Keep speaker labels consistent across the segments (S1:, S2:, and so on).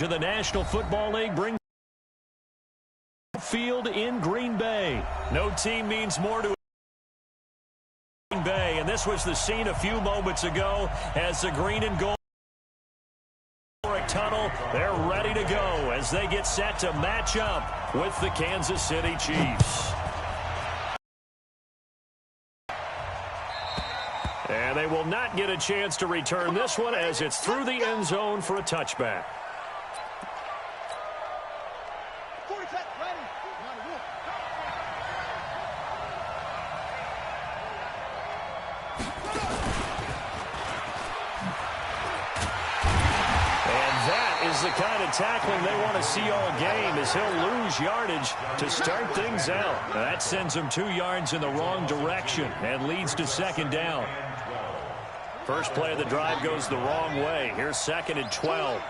S1: To the National Football League brings field in Green Bay. No team means more to Green Bay, and this was the scene a few moments ago as the green and gold tunnel, they're ready to go as they get set to match up with the Kansas City Chiefs. And they will not get a chance to return this one as it's through the end zone for a touchback. The kind of tackling they want to see all game as he'll lose yardage to start things out. That sends him 2 yards in the wrong direction and leads to second down. First play of the drive goes the wrong way. Here's 2nd and 12.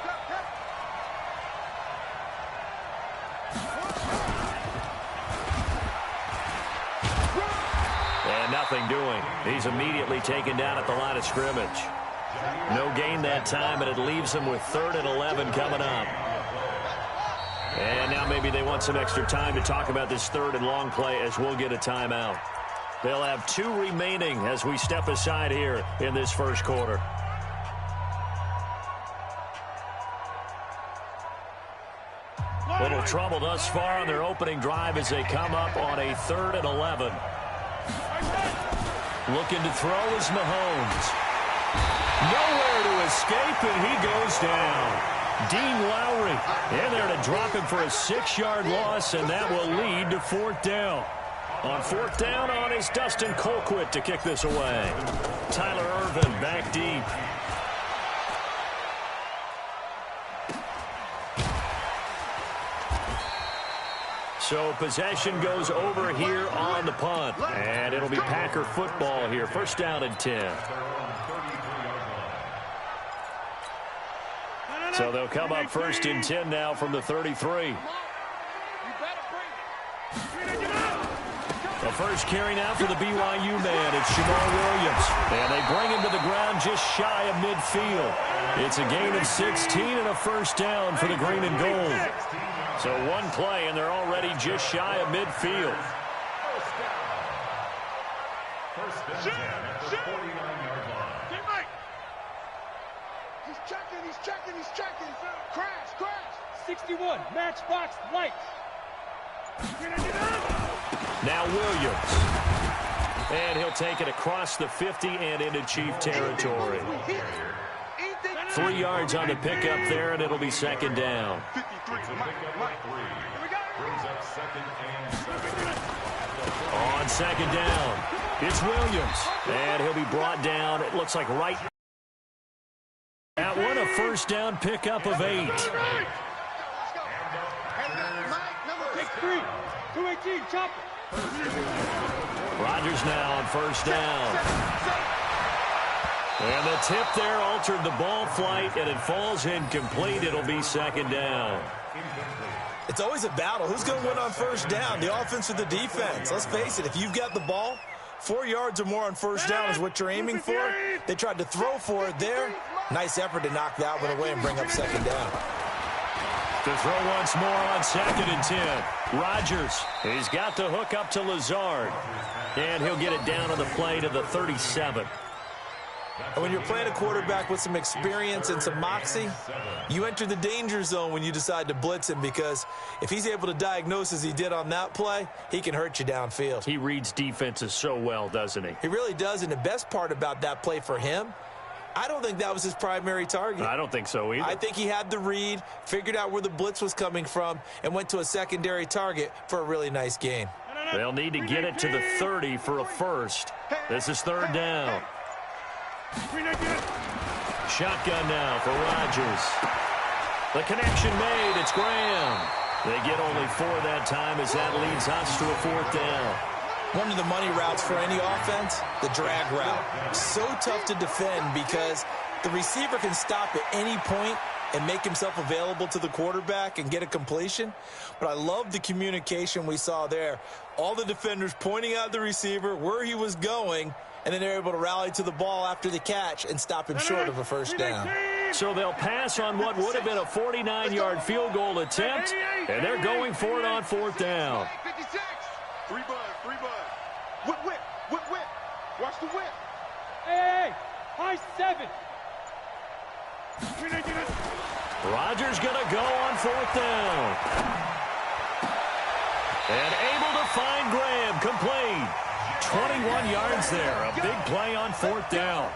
S1: And nothing doing. He's immediately taken down at the line of scrimmage. No gain that time, and it leaves them with 3rd and 11 coming up. And now maybe they want some extra time to talk about this 3rd and long play as we'll get a timeout. They'll have 2 remaining as we step aside here in this first quarter. Little trouble thus far on their opening drive as they come up on a 3rd and 11. Looking to throw is Mahomes. Nowhere to escape, and he goes down. Dean Lowry in there to drop him for a 6-yard loss, and that will lead to 4th down. On 4th down on is Dustin Colquitt to kick this away. Tyler Ervin back deep. So possession goes over here on the punt, and it'll be Packer football here. 1st down and 10. So they'll come up 1st and 10 now from the 33. The first carry now for the BYU man. It's Jamal Williams. And they bring him to the ground just shy of midfield. It's a gain of 16 and a 1st down for the green and gold. So 1 play, and they're already just shy of midfield. First down at the 49-yard line. He's checking. Crash. 61, matchbox lights. Now Williams. And he'll take it across the 50 and into Chief territory. 3 yards on the pickup there, and it'll be 2nd down. On 2nd down, it's Williams. And he'll be brought down, it looks like right. That one, a 1st down pickup of 8. Rodgers now on 1st down. And the tip there altered the ball flight, and it falls incomplete. It'll be 2nd down.
S2: It's always a battle. Who's going to win on 1st down, the offense or the defense? Let's face it, if you've got the ball, 4 yards or more on 1st down is what you're aiming for. They tried to throw for it there. Nice effort to knock that one away and bring up 2nd down.
S1: To throw once more on 2nd and 10. Rodgers, he's got the hook up to Lazard. And he'll get it down on the play to the 37.
S2: And when you're playing a quarterback with some experience and some moxie, you enter the danger zone when you decide to blitz him, because if he's able to diagnose as he did on that play, he can hurt you downfield.
S1: He reads defenses so well, doesn't he?
S2: He really does, and the best part about that play for him, I don't think that was his primary target.
S1: I don't think so either.
S2: I think he had the read, figured out where the blitz was coming from, and went to a secondary target for a really nice gain.
S1: They'll need to get it to the 30 for a 1st. This is 3rd down. Shotgun now for Rodgers. The connection made. It's Graham. They get only 4 that time as that leads us to a 4th down.
S2: One of the money routes for any offense, the drag route. So tough to defend because the receiver can stop at any point and make himself available to the quarterback and get a completion. But I love the communication we saw there. All the defenders pointing out the receiver, where he was going, and then they're able to rally to the ball after the catch and stop him short of a 1st down.
S1: So they'll pass on what would have been a 49-yard field goal attempt, and they're going for it on 4th down.
S3: 56. Free bud. Whip. Watch the whip.
S4: Hey, high 7.
S1: Rodgers going to go on 4th down. And able to find Graham, complete. 21 yards there, a big play on 4th down.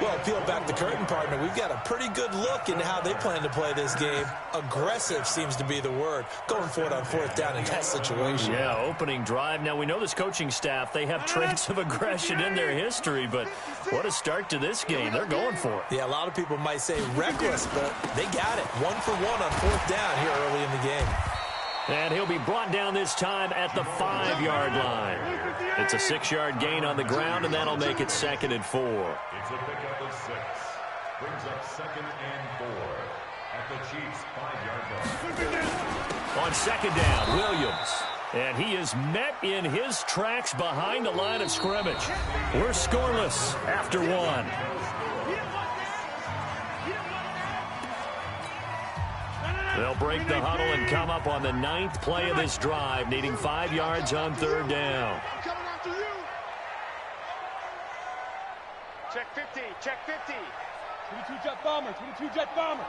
S2: Well, peel back the curtain, partner. We've got a pretty good look into how they plan to play this game. Aggressive seems to be the word, going for it on 4th down in that situation.
S1: Yeah, opening drive. Now, we know this coaching staff, they have traits of aggression in their history, but what a start to this game. They're going for it.
S2: Yeah, a lot of people might say reckless, but they got it. 1 for 1 on 4th down here early in the game.
S1: And he'll be brought down this time at the 5-yard line. It's a 6-yard gain on the ground, and that'll make it 2nd and 4.
S5: It's a pickup of 6. Brings up 2nd and 4 at the Chiefs' 5-yard line.
S1: On 2nd down, Williams. And he is met in his tracks behind the line of scrimmage. We're scoreless after 1. They'll break the huddle and come up on the 9th play of this drive, needing 5 yards on 3rd down.
S3: Coming after you. Check 50.
S4: 22 jet bomber.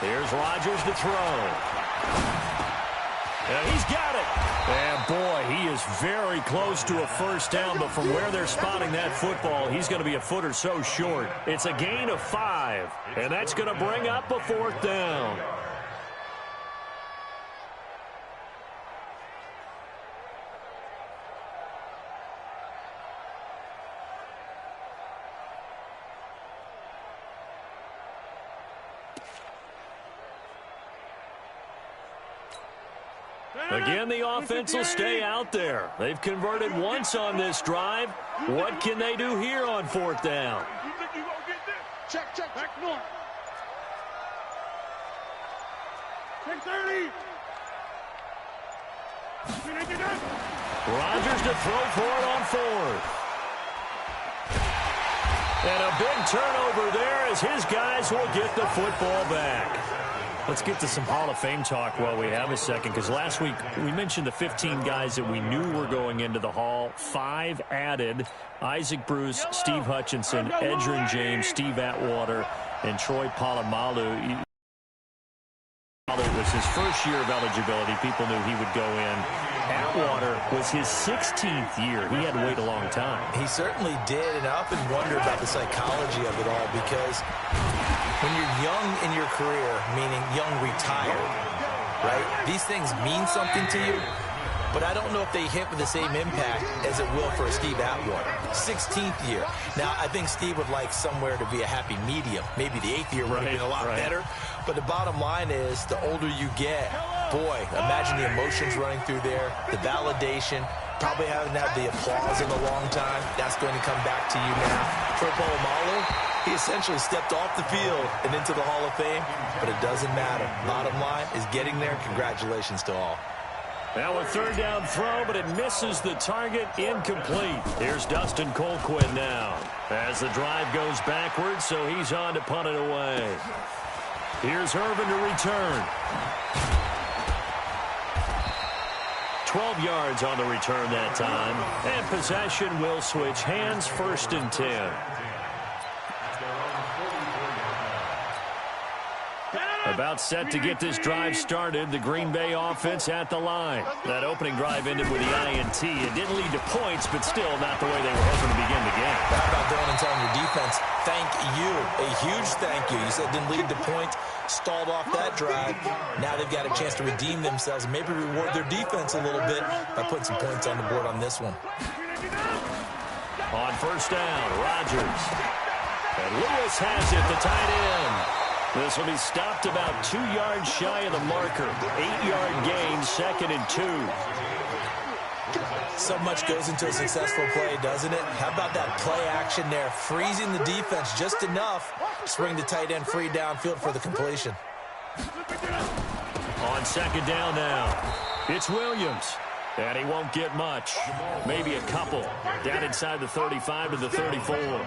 S1: Here's Rodgers to throw. And he's got it. And, boy, he is very close to a 1st down, but from where they're spotting that football, he's going to be a foot or so short. It's a gain of 5, and that's going to bring up a 4th down. Again, the offense will stay out there. They've converted once on this drive. What can they do here on 4th down?
S3: You think you gonna get this? Check. Back north. Check 30.
S1: Rodgers to throw for it on 4th. And a big turnover there as his guys will get the football back. Let's get to some Hall of Fame talk while we have a second, because last week we mentioned the 15 guys that we knew were going into the Hall. 5 added: Isaac Bruce, Steve Hutchinson, Edgerrin James, Steve Atwater, and Troy Polamalu. It was his first year of eligibility. People knew he would go in. Atwater was his 16th year. He had to wait a long time.
S2: He certainly did, and I often wonder about the psychology of it all, because when you're young in your career, meaning young retired, right, these things mean something to you, but I don't know if they hit with the same impact as it will for a Steve Atwater. 16th year. Now, I think Steve would like somewhere to be a happy medium. Maybe the 8th year would have been a lot better. But the bottom line is, the older you get, boy, imagine the emotions running through there, the validation, probably haven't had the applause in a long time. That's going to come back to you now. Troy Polamalu, he essentially stepped off the field and into the Hall of Fame, but it doesn't matter. Bottom line is getting there. Congratulations to all.
S1: Now a 3rd down throw, but it misses the target, incomplete. Here's Dustin Colquhoun now as the drive goes backwards, so he's on to punt it away. Here's Irvin to return. 12 yards on the return that time, and possession will switch hands, 1st and 10. About set to get this drive started, the Green Bay offense at the line. That opening drive ended with the INT. It didn't lead to points, but still not the way they were hoping to begin the game.
S2: How about going and telling your defense, thank you, a huge thank you. You said it didn't lead to points, stalled off that drive. Now they've got a chance to redeem themselves and maybe reward their defense a little bit by putting some points on the board on this one.
S1: On 1st down, Rodgers. And Lewis has it, the tight end. This will be stopped about 2 yards shy of the marker. 8-yard gain, 2nd and 2.
S2: So much goes into a successful play, doesn't it? How about that play action there, freezing the defense just enough to bring the tight end free downfield for the completion.
S1: On 2nd down now, it's Williams. And he won't get much. Maybe a couple. Down inside the 35 to the 34.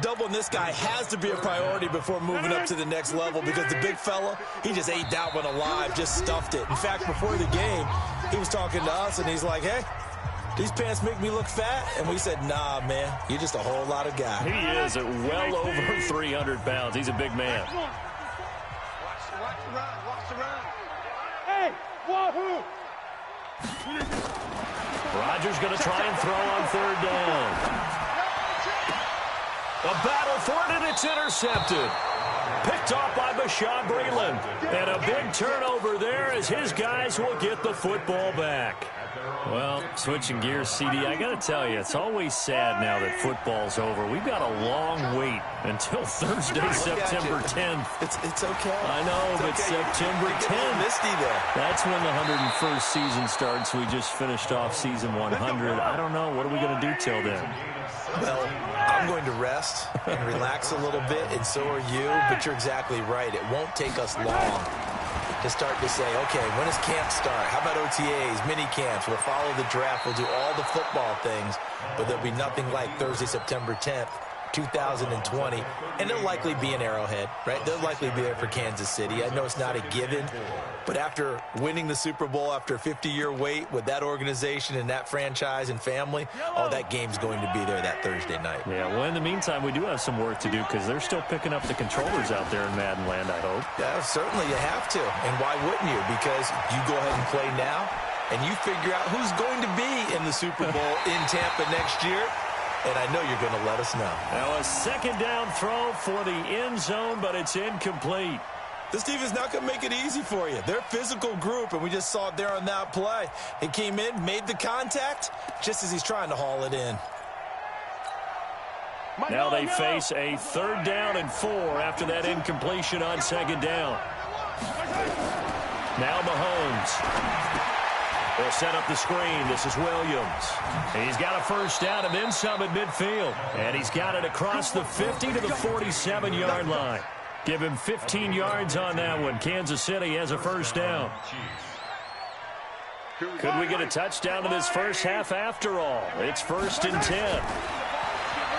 S2: Doubling this guy has to be a priority before moving up to the next level because the big fella, he just ate that one alive, just stuffed it. In fact, before the game, he was talking to us, and he's like, hey, these pants make me look fat? And we said, nah, man, you're just a whole lot of guy.
S1: He is at well over 300 pounds. He's a big man.
S3: Watch the run. Watch the run.
S4: Hey, wahoo!
S1: Rodgers going to try and throw on third down. A battle for it, and it's intercepted. Picked off by Bashaud Breeland. And a big turnover there as his guys will get the football back. Well, switching gears, CD, I got to tell you, it's always sad now that football's over. We've got a long wait until Thursday, September 10th.
S2: It's okay.
S1: I know, but
S2: okay.
S1: September 10th.
S2: Misty there.
S1: That's when the 101st season starts. We just finished off season 100. I don't know. What are we going to do till then?
S2: Well, I'm going to rest and relax a little bit, and so are you, but you're exactly right. It won't take us long to start to say, okay, when does camp start? How about OTAs, mini camps? We'll follow the draft. We'll do all the football things, but there'll be nothing like Thursday, September 10th, 2020, and they'll likely be in Arrowhead, right? They'll likely be there for Kansas City. I know it's not a given, but after winning the Super Bowl after a 50-year wait with that organization and that franchise and family, oh, that game's going to be there that Thursday night.
S1: Yeah, well, in the meantime, we do have some work to do because they're still picking up the controllers out there in Madden Land, I hope.
S2: Yeah, certainly you have to, and why wouldn't you? Because you go ahead and play now, and you figure out who's going to be in the Super Bowl in Tampa next year. And I know you're going to let us know.
S1: Now a second down throw for the end zone, but it's incomplete.
S2: This team is not going to make it easy for you. They're a physical group, and we just saw it there on that play. He came in, made the contact, just as he's trying to haul it in.
S1: Now they face a 3rd down and 4 after that incompletion on 2nd down. Now Mahomes. They'll set up the screen. This is Williams. He's got a 1st down and then some at midfield. And he's got it across the 50 to the 47-yard line. Give him 15 yards on that one. Kansas City has a 1st down. Could we get a touchdown in this first half after all? It's 1st and 10.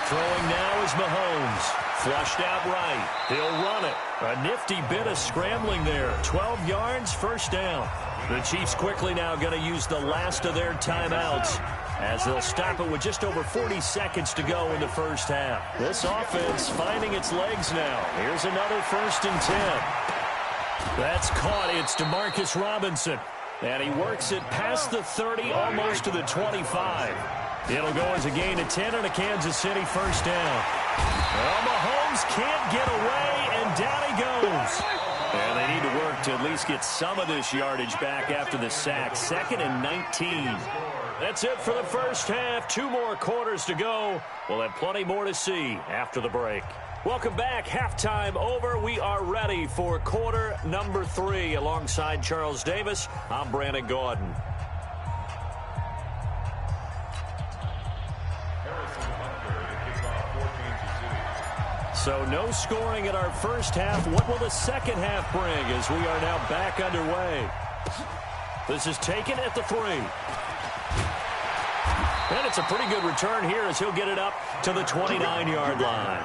S1: Throwing now is Mahomes. Flushed out right. He'll run it. A nifty bit of scrambling there. 12 yards, 1st down. The Chiefs quickly now going to use the last of their timeouts as they'll stop it with just over 40 seconds to go in the first half. This offense finding its legs now. Here's another 1st and 10. That's caught. It's Demarcus Robinson. And he works it past the 30, almost to the 25. It'll go as a gain of 10 and a Kansas City 1st down. Well, Mahomes can't get away, and down he goes. And they need to work to at least get some of this yardage back after the sack. 2nd and 19. That's it for the first half. 2 more quarters to go. We'll have plenty more to see after the break. Welcome back. Halftime over. We are ready for quarter number 3. Alongside Charles Davis, I'm Brandon Gaudin. So no scoring in our first half. What will the second half bring as we are now back underway? This is taken at the 3. And it's a pretty good return here as he'll get it up to the 29-yard line.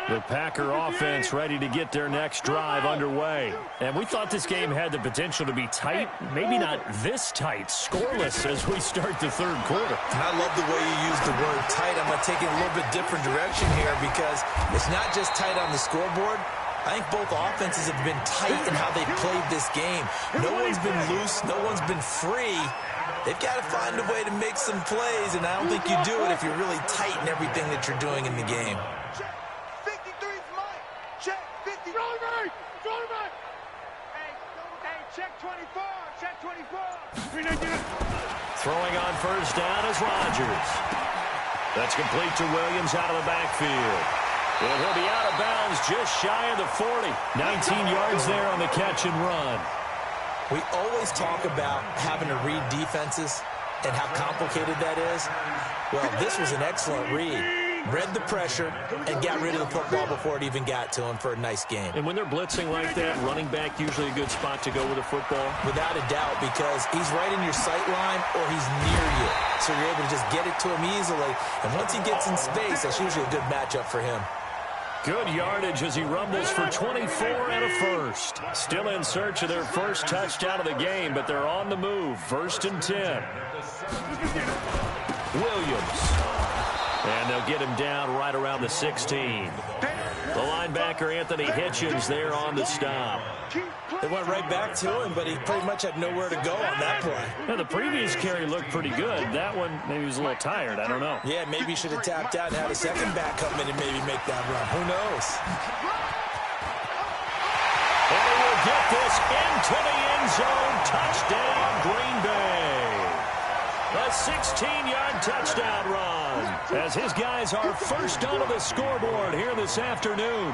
S1: The Packer offense ready to get their next drive underway. And we thought this game had the potential to be tight, maybe not this tight, scoreless as we start the 3rd quarter.
S2: And I love the way you use the word tight. I'm going to take it a little bit different direction here because it's not just tight on the scoreboard. I think both offenses have been tight in how they played this game. No one's been loose. No one's been free. They've got to find a way to make some plays, and I don't think you do it if you're really tight in everything that you're doing in the game.
S3: Check 24. Check 24.
S1: Throwing on 1st down is Rodgers. That's complete to Williams out of the backfield. And he'll be out of bounds just shy of the 40. 19 yards there on the catch and run.
S2: We always talk about having to read defenses and how complicated that is? Well, this was an excellent read. Read the pressure and got rid of the football before it even got to him for a nice game.
S1: And when they're blitzing like that, running back usually a good spot to go with the football?
S2: Without a doubt, because he's right in your sight line or he's near you. So you're able to just get it to him easily. And once he gets in space, that's usually a good matchup for him.
S1: Good yardage as he rumbles for 24 and a first. Still in search of their first touchdown of the game, but they're on the move. 1st and 10. Williams. And they'll get him down right around the 16. The linebacker, Anthony Hitchens, there on the stop.
S2: They went right back to him, but he pretty much had nowhere to go on that play.
S1: Now, the previous carry looked pretty good. That one, maybe he was a little tired. I don't know.
S2: Yeah, maybe he should have tapped out and had a second back come in and maybe make that run. Who knows?
S1: And he will get this into the end zone. Touchdown, Green Bay. A 16-yard touchdown run as his guys are first onto the scoreboard here this afternoon.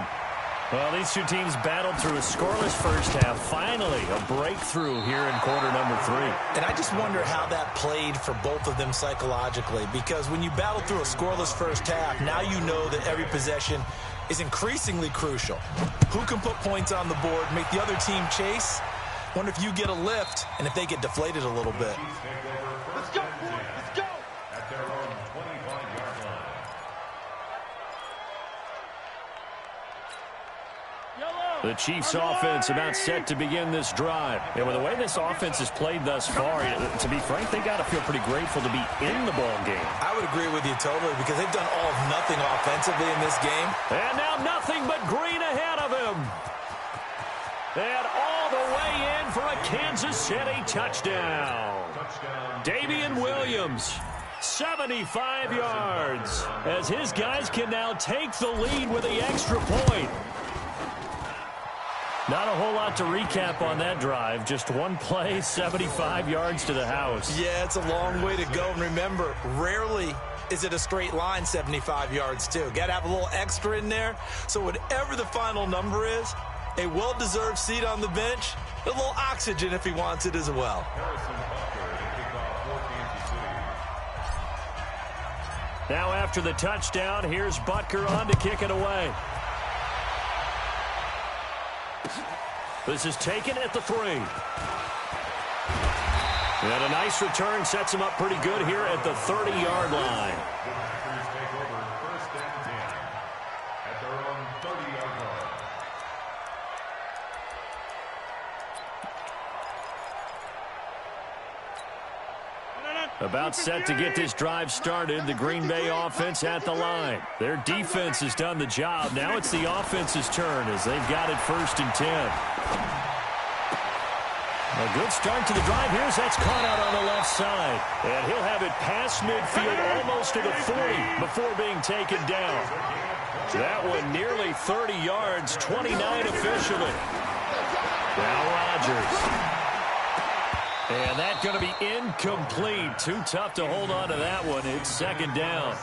S1: Well, these two teams battled through a scoreless first half. Finally, a breakthrough here in quarter number 3.
S2: And I just wonder how that played for both of them psychologically, because when you battle through a scoreless first half, now you know that every possession is increasingly crucial. Who can put points on the board, make the other team chase? Wonder if you get a lift and if they get deflated a little bit.
S3: Let's go, boy. Let's go.
S5: At their own 25-yard line.
S1: The Chiefs offense about set to begin this drive. And with the way this offense has played thus far, to be frank, they got to feel pretty grateful to be in the ball game.
S2: I would agree with you totally, because they've done all of nothing offensively in this game.
S1: And now nothing but green ahead of him. And all the way in for a Kansas City touchdown. Damian Williams, 75 yards, as his guys can now take the lead with the extra point. Not a whole lot to recap on that drive. Just one play, 75 yards to the house.
S2: Yeah, it's a long way to go. And remember, rarely is it a straight line 75 yards, too. Got to have a little extra in there. So whatever the final number is, a well-deserved seat on the bench, a little oxygen if he wants it as well.
S1: Now after the touchdown, here's Butker on to kick it away. This is taken at the 3. And a nice return sets him up pretty good here at the 30-yard line.
S5: Take over 1st and 10 at their own 30-yard line.
S1: About set to get this drive started. The Green Bay offense at the line. Their defense has done the job. Now it's the offense's turn as they've got it 1st and 10. A good start to the drive. Here's that's caught out on the left side. And he'll have it past midfield almost to the 40 before being taken down. That one nearly 30 yards, 29 officially. Now Rodgers. And that's going to be incomplete. Too tough to hold on to that one. It's 2nd down.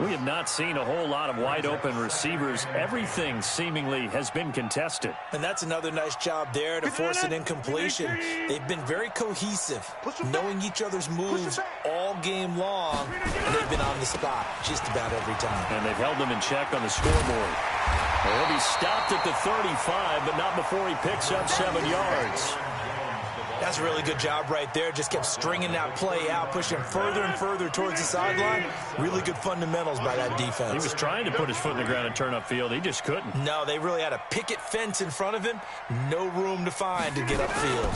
S1: We have not seen a whole lot of wide-open receivers. Everything seemingly has been contested.
S2: And that's another nice job there to force an incompletion. They've been very cohesive, knowing each other's moves all game long, and they've been on the spot just about every time.
S1: And they've held them in check on the scoreboard. He'll be stopped at the 35, but not before he picks up 7 yards.
S2: That's a really good job right there. Just kept stringing that play out, pushing further and further towards the sideline. Really good fundamentals by that defense.
S1: He was trying to put his foot in the ground and turn upfield. He just couldn't.
S2: No, they really had a picket fence in front of him. No room to find to get upfield.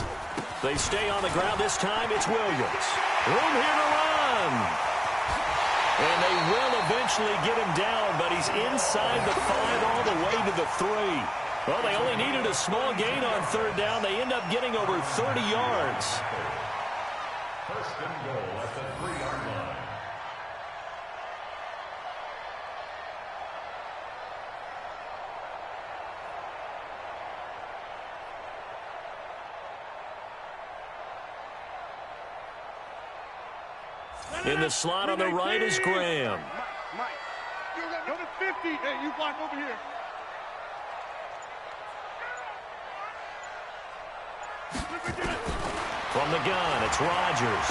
S1: They stay on the ground this time. It's Williams. Room here to run. And they will eventually get him down, but he's inside the 5 all the way to the 3. Well, they only needed a small gain on 3rd down. They end up getting over 30 yards.
S5: 1st and goal at the 3-yard line.
S1: In the slot on the right is Graham.
S4: Mike, go to 50. Hey, you block over here.
S1: From the gun, it's Rodgers.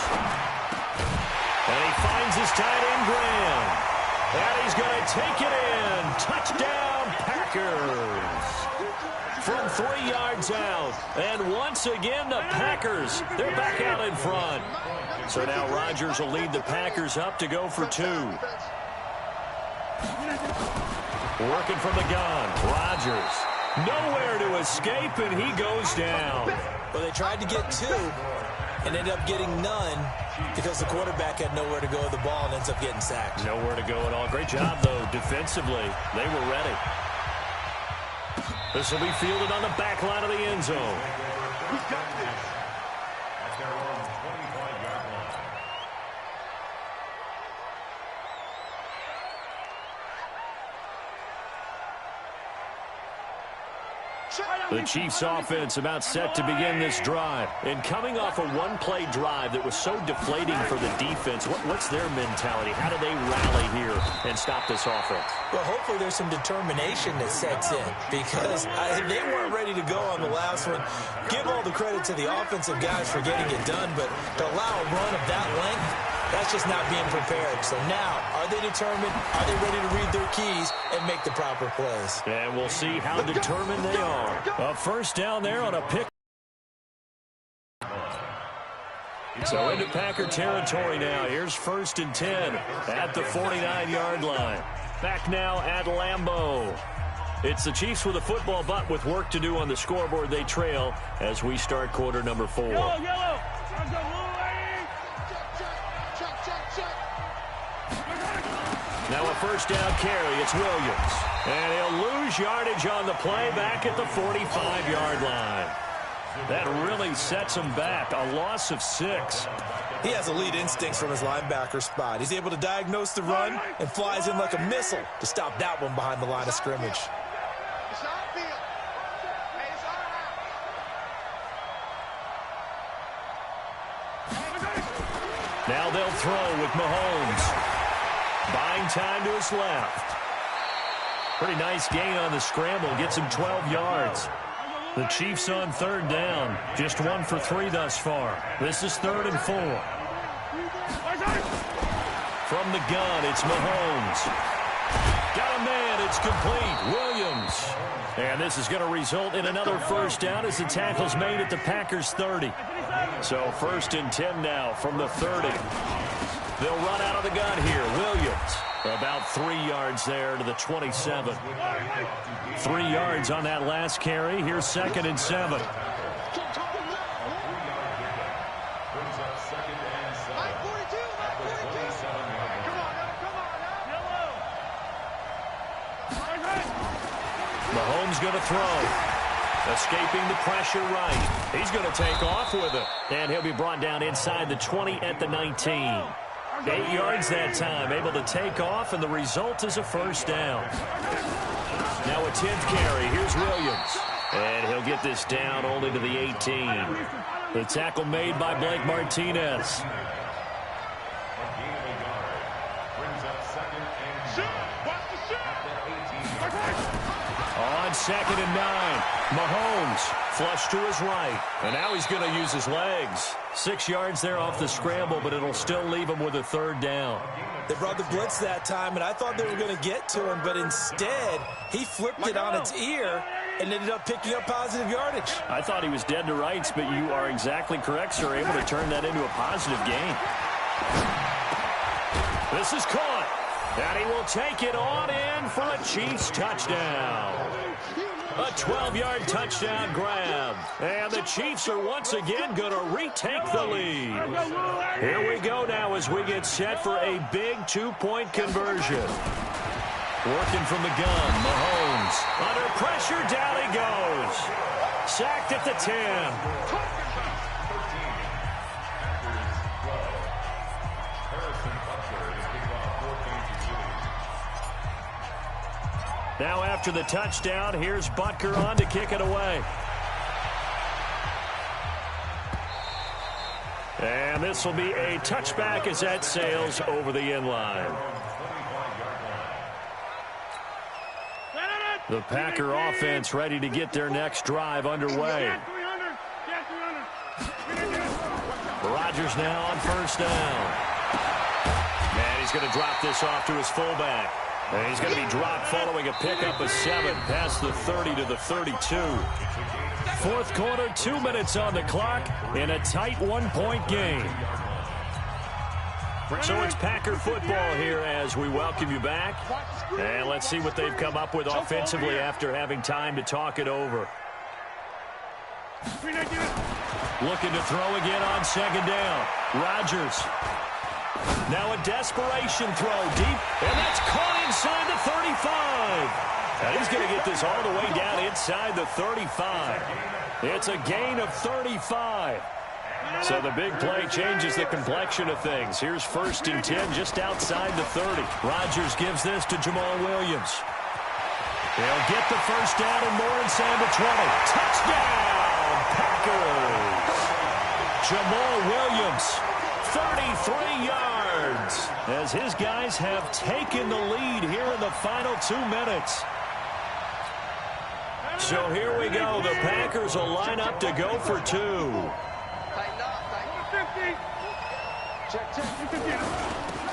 S1: And he finds his tight end, Graham. And he's going to take it in. Touchdown, Packers. From 3 yards out. And once again, the Packers, they're back out in front. So now Rodgers will lead the Packers up to go for 2. Working from the gun, Rodgers. Nowhere to escape, and he goes down.
S2: Well, they tried to get 2 and ended up getting none because the quarterback had nowhere to go with the ball and ends up getting sacked.
S1: Nowhere to go at all. Great job, though, defensively. They were ready. This will be fielded on the back line of the end zone.
S5: At their own 25-yard line.
S1: The Chiefs offense about set to begin this drive. And coming off a one-play drive that was so deflating for the defense, what's their mentality? How do they rally here and stop this offense?
S2: Well, hopefully there's some determination that sets in because they weren't ready to go on the last one. Give all the credit to the offensive guys for getting it done, but to allow a run of that length, that's just not being prepared. So now, are they determined? Are they ready to read their keys and make the proper plays?
S1: And we'll see how determined they are. A first down there on a pick. So into Packer territory now. Here's 1st and 10 at the 49-yard line. Back now at Lambeau. It's the Chiefs with a football, but with work to do on the scoreboard, they trail as we start quarter number 4.
S4: Yellow.
S1: Now a first down carry. It's Williams. And he'll lose yardage on the play back at the 45-yard line. That really sets him back. A loss of 6.
S2: He has elite instincts from his linebacker spot. He's able to diagnose the run and flies in like a missile to stop that one behind the line of scrimmage.
S1: Now they'll throw with Mahomes. Buying time to his left. Pretty nice gain on the scramble. Gets him 12 yards. The Chiefs on 3rd down. Just 1 for 3 thus far. This is 3rd and 4. From the gun, it's Mahomes. Got a man. It's complete. Williams. And this is going to result in another first down as the tackle's made at the Packers' 30. So 1st and 10 now from the 30. They'll run out of the gun here. Williams, about 3 yards there to the 27. 3 yards on that last carry. Here's 2nd and 7.
S5: Brings up 2nd and 7. At the 27-yard line.
S1: Mahomes going to throw. Escaping the pressure right. He's going to take off with it. And he'll be brought down inside the 20 at the 19. 8 yards that time, able to take off, and the result is a first down. Now a 10th carry. Here's Williams. And he'll get this down only to the 18. The tackle made by Blake Martinez.
S5: Brings up 2nd and 9. At the 18-yard line.
S1: On 2nd and 9, Mahomes flush to his right. And now he's going to use his legs. 6 yards there off the scramble, but it'll still leave him with a 3rd down.
S2: They brought the blitz that time, and I thought they were going to get to him, but instead, he flipped it on its ear and ended up picking up positive yardage.
S1: I thought he was dead to rights, but you are exactly correct, sir. Able to turn that into a positive gain. This is caught. And he will take it on in for a Chiefs touchdown. A 12-yard touchdown grab. And the Chiefs are once again going to retake the lead. Here we go now as we get set for a big 2-point conversion. Working from the gun, Mahomes. Under pressure, down he goes. Sacked at the 10. Now after the touchdown, here's Butker on to kick it away. And this will be a touchback as that sails over the end line. The Packer offense ready to get their next drive underway. Rodgers now on 1st down. He's going to drop this off to his fullback. And he's going to be dropped following a pickup of 7 past the 30 to the 32. Fourth quarter, 2 minutes on the clock in a tight 1-point game. So it's Packer football here as we welcome you back. And let's see what they've come up with offensively after having time to talk it over. Looking to throw again on second down. Rodgers. Now a desperation throw deep, and that's caught inside the 35. And he's going to get this all the way down inside the 35. It's a gain of 35. So the big play changes the complexion of things. Here's 1st and 10 just outside the 30. Rodgers gives this to Jamal Williams. He'll get the first down and more inside the 20. Touchdown, Packers. Jamal Williams, 33 yards, as his guys have taken the lead here in the final 2 minutes. So here we go. The Packers will line up to go for 2.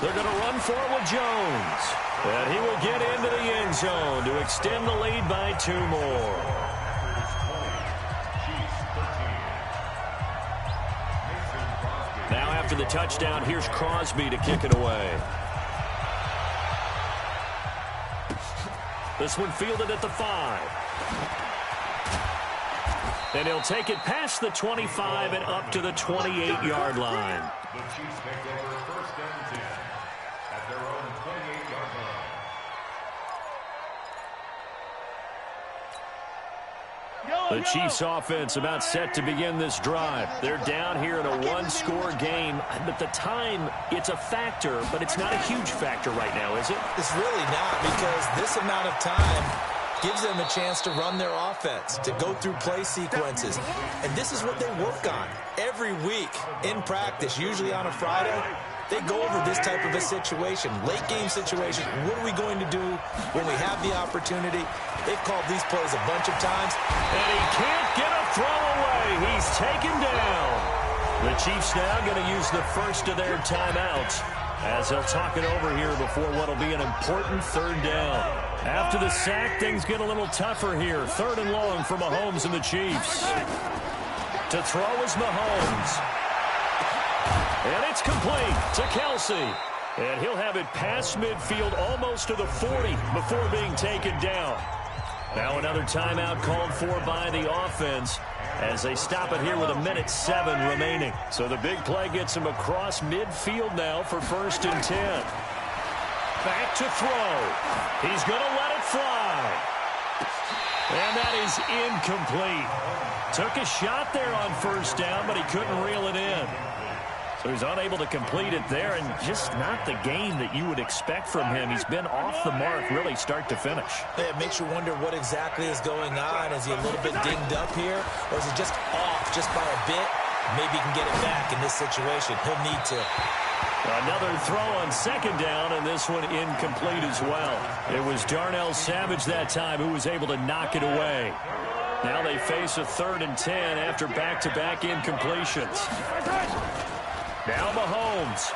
S1: They're going to run for it with Jones. And he will get into the end zone to extend the lead by 2 more. Now after the touchdown, here's Crosby to kick it away. This one fielded at the 5. And he'll take it past the 25 and up to the 28-yard line.
S5: The Chiefs take over 1st and 10 at their own 28-yard line.
S1: The Chiefs offense about set to begin this drive. They're down here in a 1-score game. But the time, it's a factor, but it's not a huge factor right now, is it?
S2: It's really not, because this amount of time gives them a chance to run their offense, to go through play sequences. And this is what they work on every week in practice, usually on a Friday. They go over this type of a situation, late game situation. What are we going to do when we have the opportunity? They've called these plays a bunch of times.
S1: And he can't get a throw away. He's taken down. The Chiefs now going to use the first of their timeouts as they'll talk it over here before what will be an important 3rd down. After the sack, things get a little tougher here. 3rd and long for Mahomes and the Chiefs. To throw is Mahomes. And it's complete to Kelsey. And he'll have it past midfield almost to the 40 before being taken down. Now another timeout called for by the offense as they stop it here with 1:07 remaining. So the big play gets him across midfield now for 1st and 10. Back to throw. He's going to let it fly. And that is incomplete. Took a shot there on 1st down, but he couldn't reel it in. So he's unable to complete it there, and just not the game that you would expect from him. He's been off the mark really start to finish.
S2: Yeah, it makes you wonder what exactly is going on. Is he a little bit dinged up here, or is he just off just by a bit? Maybe he can get it back in this situation. He'll need to.
S1: Another throw on 2nd down, and this one incomplete as well. It was Darnell Savage that time who was able to knock it away. Now they face a 3rd and 10 after back-to-back incompletions. Now Mahomes.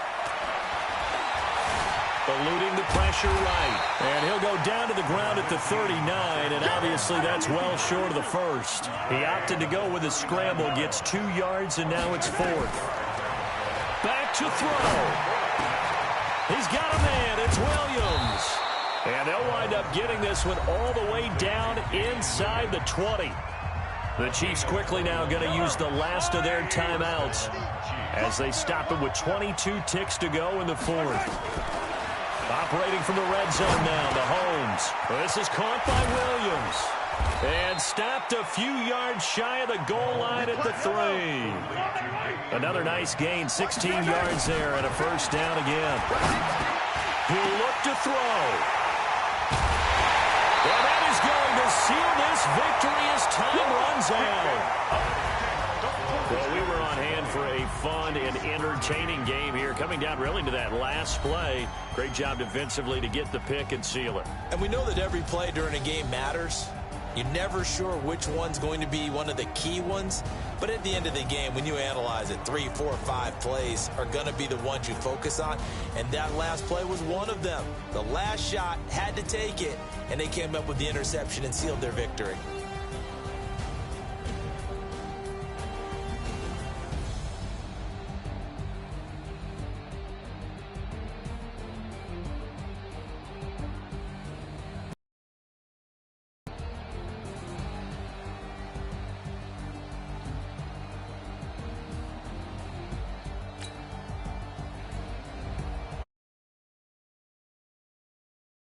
S1: Eluding the pressure right. And he'll go down to the ground at the 39, and obviously that's well short of the 1st. He opted to go with a scramble, gets 2 yards, and now it's 4th. Back to throw. He's got a man. It's Williams. And they'll wind up getting this one all the way down inside the 20. The Chiefs quickly now going to use the last of their timeouts as they stop it with 22 ticks to go in the 4th. Operating from the red zone now, Mahomes. This is caught by Williams. And stopped a few yards shy of the goal line at the 3. Another nice gain, 16 yards there, and a 1st down again. He'll look to throw. And that is going to seal this victory as time runs out. Well, we were on hand for a fun and entertaining game here, coming down really to that last play. Great job defensively to get the pick and seal it.
S2: And we know that every play during a game matters. You're never sure which one's going to be one of the key ones. But at the end of the game, when you analyze it, 3, 4, 5 plays are going to be the ones you focus on. And that last play was one of them. The last shot had to take it, and they came up with the interception and sealed their victory.